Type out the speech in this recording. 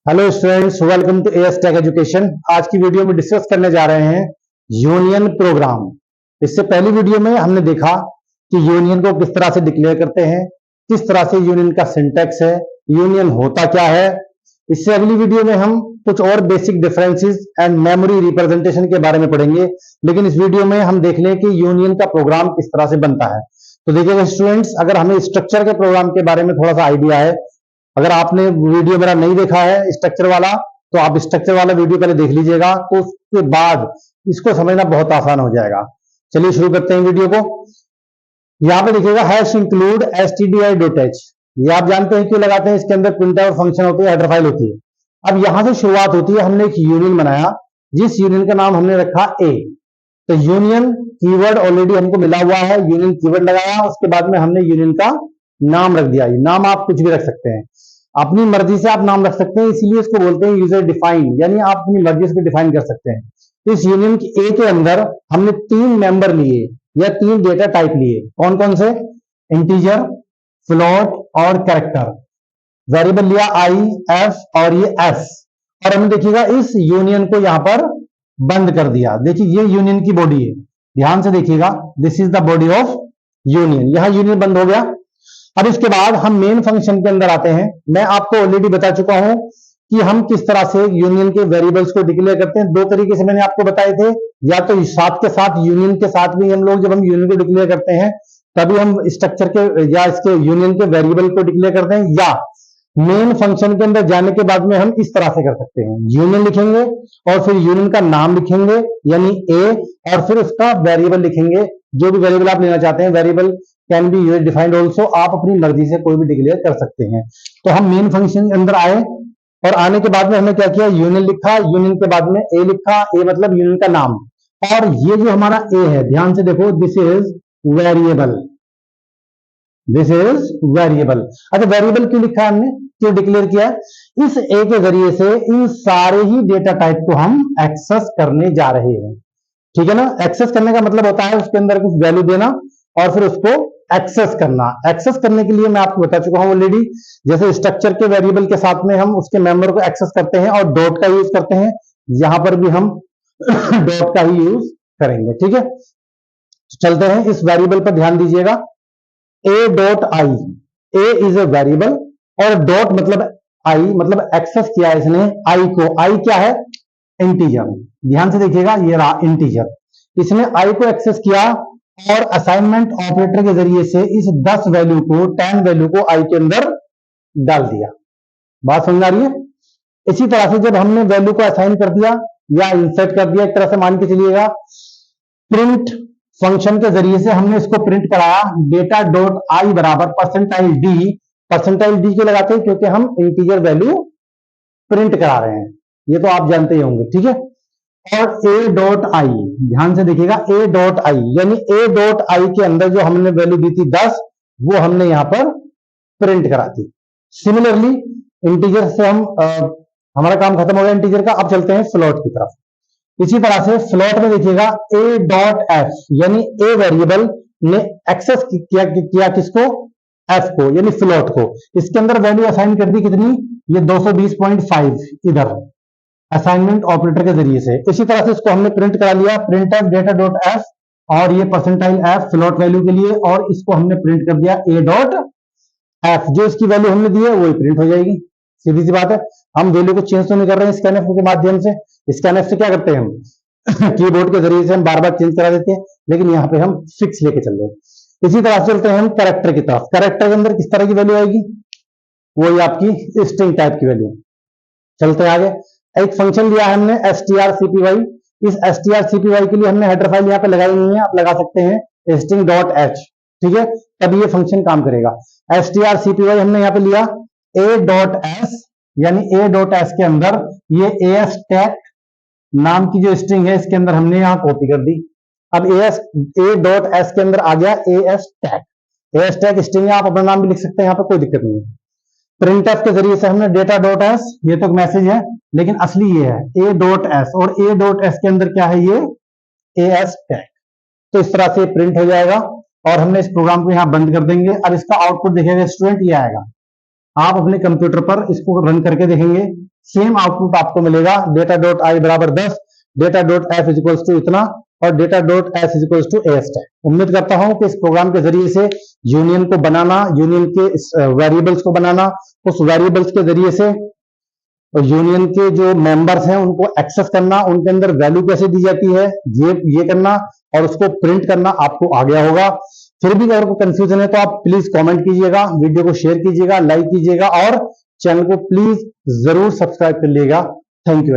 Hello students, welcome to AS tech education. आज की video में डिस्कस करने जा रहे हैं यूनियन प्रोग्राम। इससे पहली वीडियो में हमने देखा कि यूनियन को किस तरह से डिक्लेयर करते हैं, किस तरह से यूनियन का सिंटैक्स है, यूनियन होता क्या है। इससे अगली वीडियो में हम कुछ और basic differences and memory representation के बारे में पढ़ेंगे, लेकिन इस वीडियो में हम देख लें कि यूनियन का प्रोग्राम किस तरह से बनता है। तो देखिएगा स्टूडेंट्स, अगर हमें स्ट्रक्चर के प्रोग्राम के बारे में थोड़ा सा आइडिया है, अगर आपने वीडियो मेरा नहीं देखा है स्ट्रक्चर वाला, तो आप स्ट्रक्चर वाला वीडियो पहले देख लीजिएगा, तो उसके बाद इसको समझना बहुत आसान हो जाएगा। चलिए शुरू करते हैं वीडियो को। यहाँ पे देखिएगा हैश इंक्लूड stdi.h, ये आप जानते हैं क्यों लगाते हैं। इसके अंदर प्रिंट आउट फंक्शन होती है, हेडर फाइल होती है। अब यहां से शुरुआत होती है, हमने एक यूनियन बनाया जिस यूनियन का नाम हमने रखा ए। तो यूनियन कीवर्ड ऑलरेडी हमको मिला हुआ है, यूनियन कीवर्ड लगाया, उसके बाद में हमने यूनियन का नाम रख दिया। नाम आप कुछ भी रख सकते हैं, अपनी मर्जी से आप नाम रख सकते हैं, इसीलिए इसको बोलते हैं यूजर डिफाइन, यानी आप अपनी मर्जी से डिफाइन कर सकते हैं। इस यूनियन की ए के अंदर हमने 3 मेंबर लिए या 3 डेटा टाइप लिए। कौन कौन से? इंटीजर, फ्लोट और कैरेक्टर। वेरिएबल लिया आई, एफ और ये एस। और हमने देखिएगा इस यूनियन को यहां पर बंद कर दिया। देखिए ये यूनियन की बॉडी है, ध्यान से देखिएगा, this is the body of union. यहां यूनियन बंद हो गया। अब इसके बाद हम मेन फंक्शन के अंदर आते हैं। मैं आपको ऑलरेडी बता चुका हूं कि हम किस तरह से यूनियन के वेरिएबल्स को डिक्लेयर करते हैं। 2 तरीके से मैंने आपको बताए थे, या तो साथ के साथ यूनियन के साथ भी हम लोग, जब हम यूनियन को डिक्लेयर करते हैं तभी हम स्ट्रक्चर के या इसके यूनियन के वेरिएबल को डिक्लेयर करते हैं, या मेन फंक्शन के अंदर जाने के बाद में हम इस तरह से कर सकते हैं। यूनियन लिखेंगे और फिर यूनियन का नाम लिखेंगे यानी ए, और फिर उसका वेरिएबल लिखेंगे, जो भी वेरिएबल आप लेना चाहते हैं। Variable can be user defined also, आप अपनी मर्जी से कोई भी डिक्लेयर कर सकते हैं। तो हम मेन फंक्शन के अंदर आए और आने के बाद में हमने क्या किया, यूनियन लिखा, यूनियन के बाद में ए लिखा, ए मतलब यूनियन का नाम। और ये जो हमारा ए है, ध्यान से देखो, this is variable, this is variable. अच्छा, वेरिएबल क्यों लिखा है हमने, क्यों डिक्लेयर किया? इस ए के जरिए से इन सारे ही डेटा टाइप को हम एक्सेस करने जा रहे हैं, ठीक है ना। एक्सेस करने का मतलब होता है उसके अंदर कुछ वैल्यू देना और फिर उसको एक्सेस करना। एक्सेस करने के लिए मैं आपको बता चुका हूं ऑलरेडी, जैसे स्ट्रक्चर के वेरिएबल के साथ में हम उसके मेंबर को एक्सेस करते हैं और डॉट का यूज करते हैं, यहां पर भी हम डॉट का ही यूज करेंगे, ठीक है। चलते हैं इस वेरिएबल पर, ध्यान दीजिएगा। ए dot I, A is a variable और डॉट मतलब आई, मतलब एक्सेस किया है इसने आई को। आई क्या है? इंटीजर। ध्यान से देखिएगा, ये रहा इंटीजर। इसने आई को एक्सेस किया और असाइनमेंट ऑपरेटर के जरिए से इस 10 वैल्यू को, 10 वैल्यू को आई के अंदर डाल दिया। बात समझ आ रही है? इसी तरह से जब हमने वैल्यू को असाइन कर दिया या इंसर्ट कर दिया, एक तरह से मान के चलिएगा, प्रिंट फंक्शन के जरिए से हमने इसको प्रिंट कराया, डेटा डॉट आई बराबर परसेंटाइल डी। परसेंटाइल डी क्यों लगाते हैं? क्योंकि हम इंटीजर वैल्यू प्रिंट करा रहे हैं, ये तो आप जानते ही होंगे, ठीक है। और ए डॉट आई, ध्यान से देखिएगा, ए डॉट आई यानी ए डॉट आई के अंदर जो हमने वैल्यू दी थी 10, वो हमने यहां पर प्रिंट करा दी। सिमिलरली इंटीजर से हम हमारा काम खत्म हो गया इंटीजर का। अब चलते हैं फ्लोट की तरफ। इसी तरह से फ्लोट में देखिएगा, ए डॉट एफ यानी ए वेरिएबल ने एक्सेस किया किसको? एफ को, यानी फ्लोट को। इसके अंदर वैल्यू असाइन कर दी कितनी? ये 220.5 इधर असाइनमेंट ऑपरेटर के जरिए से। इसी तरह से इसको हमने प्रिंट करा लिया, print F data dot F, और ये परसेंटाइल एफ फ्लोट वैल्यू के लिए, और इसको हमने प्रिंट कर दिया ए डॉट एफ। जो इसकी वैल्यू हमने दी है वही प्रिंट हो जाएगी, सीधी सी बात है। हम वैल्यू को चेंज तो नहीं कर रहे हैं स्कैनएफ के माध्यम से। स्कैनएफ से क्या करते हैं हम कीबोर्ड के जरिए से हम बार बार चेंज करा देते हैं, लेकिन यहाँ पे हम फिक्स लेके चल रहे हैं। इसी तरह से चलते हैं हम कैरेक्टर की तरफ। कैरेक्टर के अंदर किस तरह की वैल्यू आएगी? वही आपकी स्ट्रिंग टाइप की वैल्यू। चलते हैं आगे। एक फंक्शन लिया है हमने strcpy। इस strcpy के लिए हमने हेडर फाइल यहाँ पे लगाई नहीं है, आप लगा सकते हैं string.h, ठीक है, तब ये फंक्शन काम करेगा। strcpy हमने यहाँ पे लिया a.s, यानी a.s के अंदर ये as tag नाम की जो स्ट्रिंग है, इसके अंदर हमने यहाँ कॉपी कर दी। अब a.s के अंदर आ गया as tag। as tag string है, आप अपना नाम भी लिख सकते हैं, यहाँ पे कोई दिक्कत नहीं है। प्रिंटफ के जरिए से हमने डेटा डॉट एस, ये तो मैसेज है लेकिन असली ये है ए डॉट एस, और ए डॉट एस के अंदर क्या है? ये ए एस टैग। तो इस तरह से प्रिंट हो जाएगा और हमने इस प्रोग्राम को यहां बंद कर देंगे। अब इसका आउटपुट देखिएगा स्टूडेंट, ये आएगा। आप अपने कंप्यूटर पर इसको रन करके देखेंगे, सेम आउटपुट आपको मिलेगा, डेटा डॉट आई बराबर 10, data dot f is equals to इतना और data dot s is equals to a stack. उम्मीद करता हूं कि इस प्रोग्राम के जरिए से यूनियन को बनाना, यूनियन के वेरिएबल्स को बनाना, उस वेरिएबल्स के जरिए से यूनियन के जो मेंबर्स हैं उनको एक्सेस करना, उनके अंदर वैल्यू कैसे दी जाती है ये करना और उसको प्रिंट करना आपको आ गया होगा। फिर भी अगर कोई कंफ्यूजन है तो आप प्लीज कमेंट कीजिएगा, वीडियो को शेयर कीजिएगा, लाइक कीजिएगा और चैनल को प्लीज जरूर सब्सक्राइब कर लीजिएगा। Thank you.